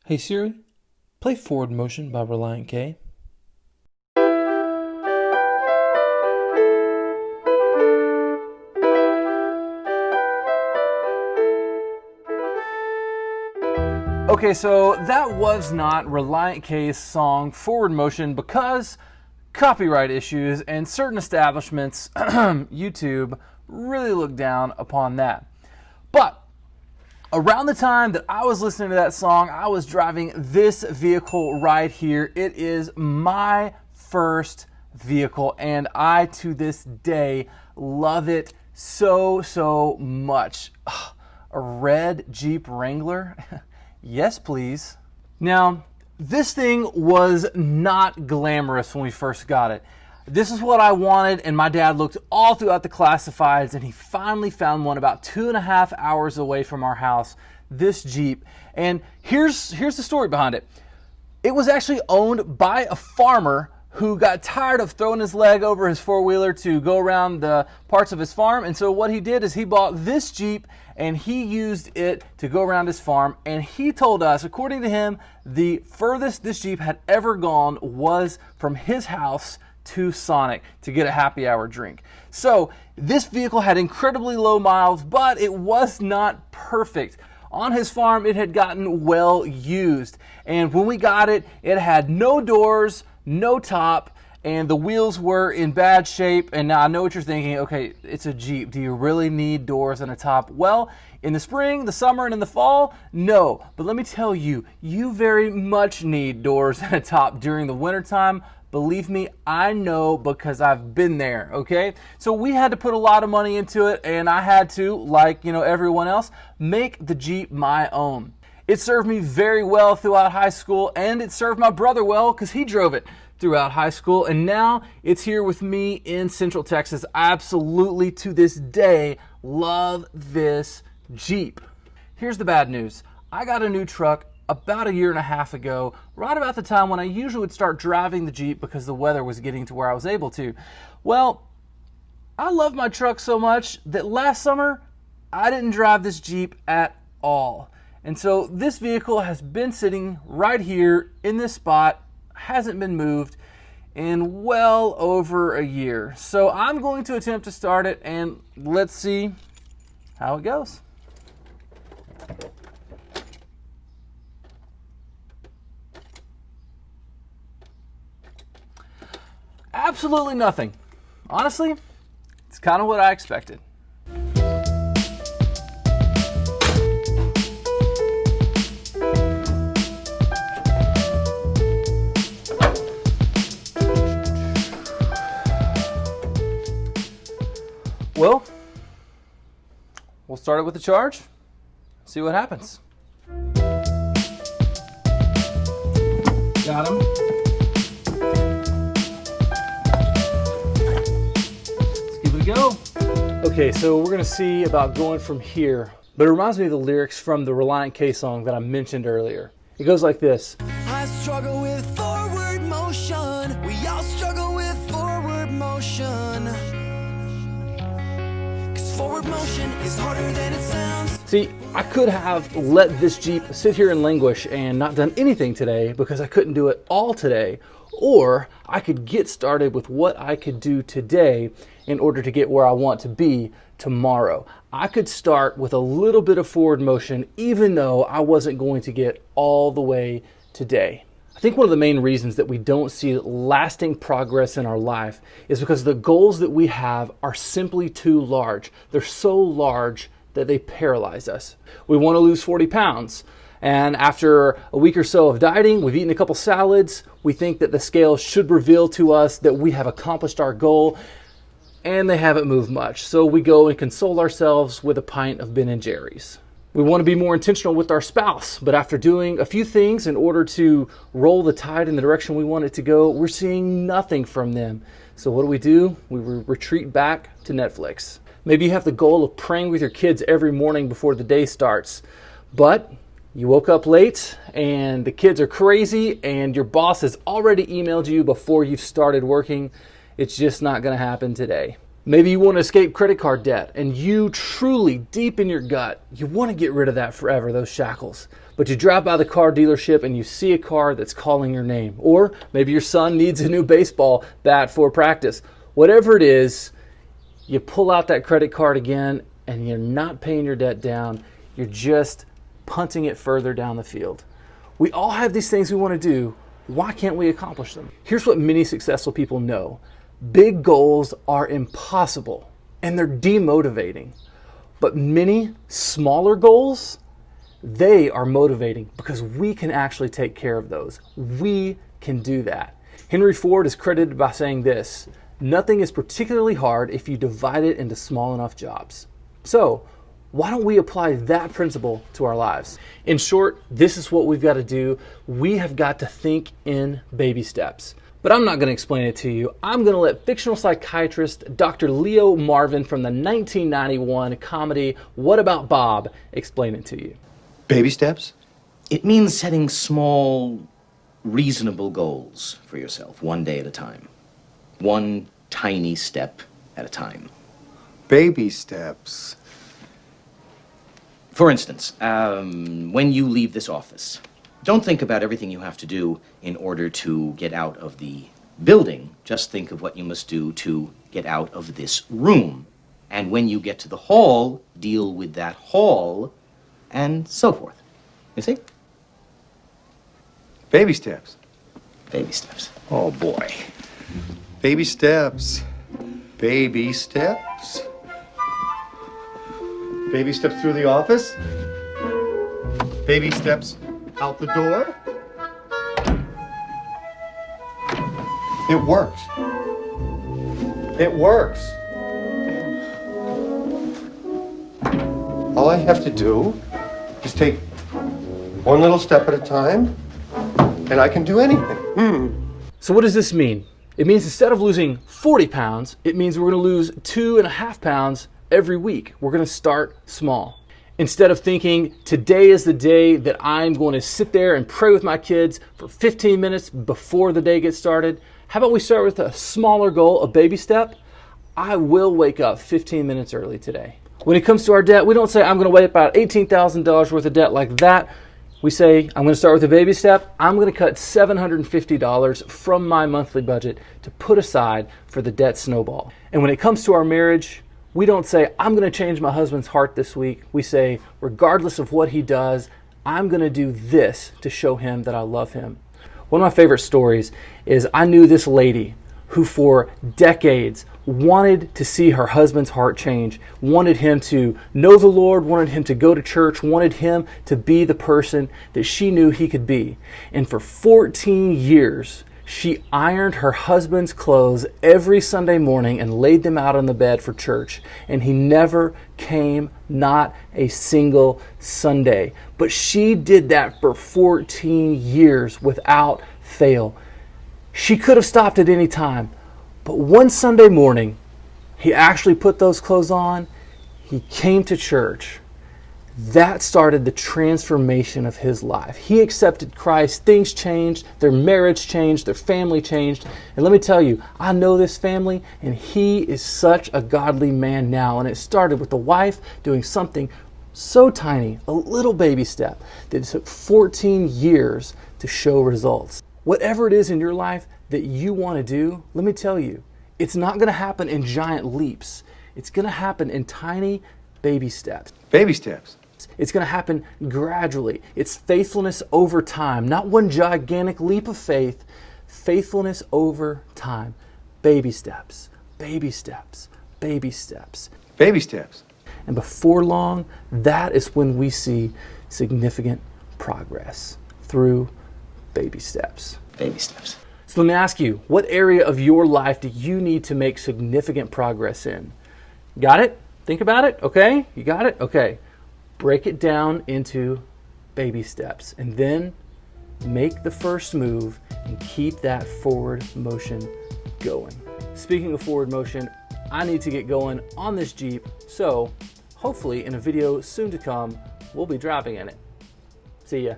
Hey Siri, play Forward Motion by Reliant K. Okay, so that was not Reliant K's song Forward Motion because copyright issues and certain establishments, YouTube, really look down upon that. But around the time that I was listening to that song, I was driving this vehicle right here. It is my first vehicle, and I, to this day, love it so much. A red Jeep Wrangler? Yes, please. Now, this thing was not glamorous when we first got it. This is what I wanted, and my dad looked all throughout the classifieds, and he finally found one about 2.5 hours away from our house, this Jeep. And here's the story behind it. It was actually owned by a farmer who got tired of throwing his leg over his four-wheeler to go around the parts of his farm. And so what he did is he bought this Jeep and he used it to go around his farm. And he told us, according to him, the furthest this Jeep had ever gone was from his house to Sonic to get a happy hour drink. So this vehicle had incredibly low miles, but it was not perfect. On his farm, it had gotten well used. And when we got it, it had no doors, no top, and the wheels were in bad shape. And now I know what you're thinking, okay, it's a Jeep. Do you really need doors and a top? Well, in the spring, the summer, and in the fall, no. But let me tell you, you very much need doors and a top during the wintertime. Believe me, I know because I've been there, okay? So we had to put a lot of money into it, and I had to, like everyone else, make the Jeep my own. It served me very well throughout high school, and it served my brother well because he drove it throughout high school, and now it's here with me in Central Texas. I absolutely, to this day, love this Jeep. Here's the bad news. I got a new truck about 1.5 years ago, right about the time when I usually would start driving the Jeep because the weather was getting to where I was able to. Well, I love my truck so much that last summer, I didn't drive this Jeep at all. And so this vehicle has been sitting right here in this spot, hasn't been moved in well over 1 year. So I'm going to attempt to start it and let's see how it goes. Absolutely nothing. Honestly, it's kind of what I expected. Well, we'll start it with the charge, see what happens. Got him. Go. Okay, so we're gonna see about going from here, but it reminds me of the lyrics from the Reliant K song that I mentioned earlier. It goes like this. I struggle with forward motion. We all struggle with forward motion. 'Cause forward motion is harder than it sounds. See, I could have let this Jeep sit here and languish and not done anything today because I couldn't do it all today, or I could get started with what I could do today in order to get where I want to be tomorrow. I could start with a little bit of forward motion even though I wasn't going to get all the way today. I think one of the main reasons that we don't see lasting progress in our life is because the goals that we have are simply too large. They're so large that they paralyze us. We want to lose 40 pounds. And after a week or so of dieting, we've eaten a couple salads, we think that the scale should reveal to us that we have accomplished our goal, and they haven't moved much. So we go and console ourselves with a pint of Ben & Jerry's. We want to be more intentional with our spouse, but after doing a few things in order to roll the tide in the direction we want it to go, we're seeing nothing from them. So what do? We retreat back to Netflix. Maybe you have the goal of praying with your kids every morning before the day starts, but you woke up late and the kids are crazy and your boss has already emailed you before you've started working. It's just not going to happen today. Maybe you want to escape credit card debt, and you truly, deep in your gut, you want to get rid of that forever, those shackles. But you drive by the car dealership and you see a car that's calling your name. Or maybe your son needs a new baseball bat for practice. Whatever it is, you pull out that credit card again and you're not paying your debt down. You're just punting it further down the field. We all have these things we want to do. Why can't we accomplish them? Here's what many successful people know. Big goals are impossible and they're demotivating. But many smaller goals, they are motivating because we can actually take care of those. We can do that. Henry Ford is credited by saying this: nothing is particularly hard if you divide it into small enough jobs. So, why don't we apply that principle to our lives? In short, this is what we've got to do. We have got to think in baby steps. But I'm not going to explain it to you. I'm going to let fictional psychiatrist Dr. Leo Marvin from the 1991 comedy What About Bob explain it to you. Baby steps? It means setting small, reasonable goals for yourself, one day at a time. One tiny step at a time. Baby steps. For instance, when you leave this office, don't think about everything you have to do in order to get out of the building. Just think of what you must do to get out of this room. And when you get to the hall, deal with that hall, and so forth. You see? Baby steps. Baby steps. Oh, boy. Baby steps. Baby steps. Baby steps through the office. Baby steps out the door. It works. It works. All I have to do is take one little step at a time, and I can do anything. So what does this mean? It means instead of losing 40 pounds, it means we're going to lose 2.5 pounds every week. We're going to start small. Instead of thinking today is the day that I'm going to sit there and pray with my kids for 15 minutes before the day gets started, how about we start with a smaller goal, a baby step? I will wake up 15 minutes early today. When it comes to our debt, we don't say I'm going to wipe out $18,000 worth of debt like that. We say I'm going to start with a baby step. I'm going to cut $750 from my monthly budget to put aside for the debt snowball. And when it comes to our marriage, we don't say, I'm going to change my husband's heart this week. We say, regardless of what he does, I'm going to do this to show him that I love him. One of my favorite stories is I knew this lady who for decades wanted to see her husband's heart change, wanted him to know the Lord, wanted him to go to church, wanted him to be the person that she knew he could be. And for 14 years, she ironed her husband's clothes every Sunday morning and laid them out on the bed for church. And he never came, not a single Sunday. But she did that for 14 years without fail. She could have stopped at any time. But one Sunday morning, he actually put those clothes on. He came to church. That started the transformation of his life. He accepted Christ. Things changed. Their marriage changed. Their family changed. And let me tell you, I know this family, and he is such a godly man now. And it started with the wife doing something so tiny, a little baby step, that it took 14 years to show results. Whatever it is in your life that you want to do, let me tell you, it's not going to happen in giant leaps. It's going to happen in tiny baby steps. Baby steps. It's going to happen gradually. It's faithfulness over time, not one gigantic leap of faith. Faithfulness over time. Baby steps, baby steps, baby steps. Baby steps. And before long, that is when we see significant progress through baby steps. Baby steps. So let me ask you, what area of your life do you need to make significant progress in? Got it? Think about it? Okay? You got it? Okay. Break it down into baby steps and then make the first move and keep that forward motion going. Speaking of forward motion, I need to get going on this Jeep, so hopefully in a video soon to come, we'll be driving in it. See ya.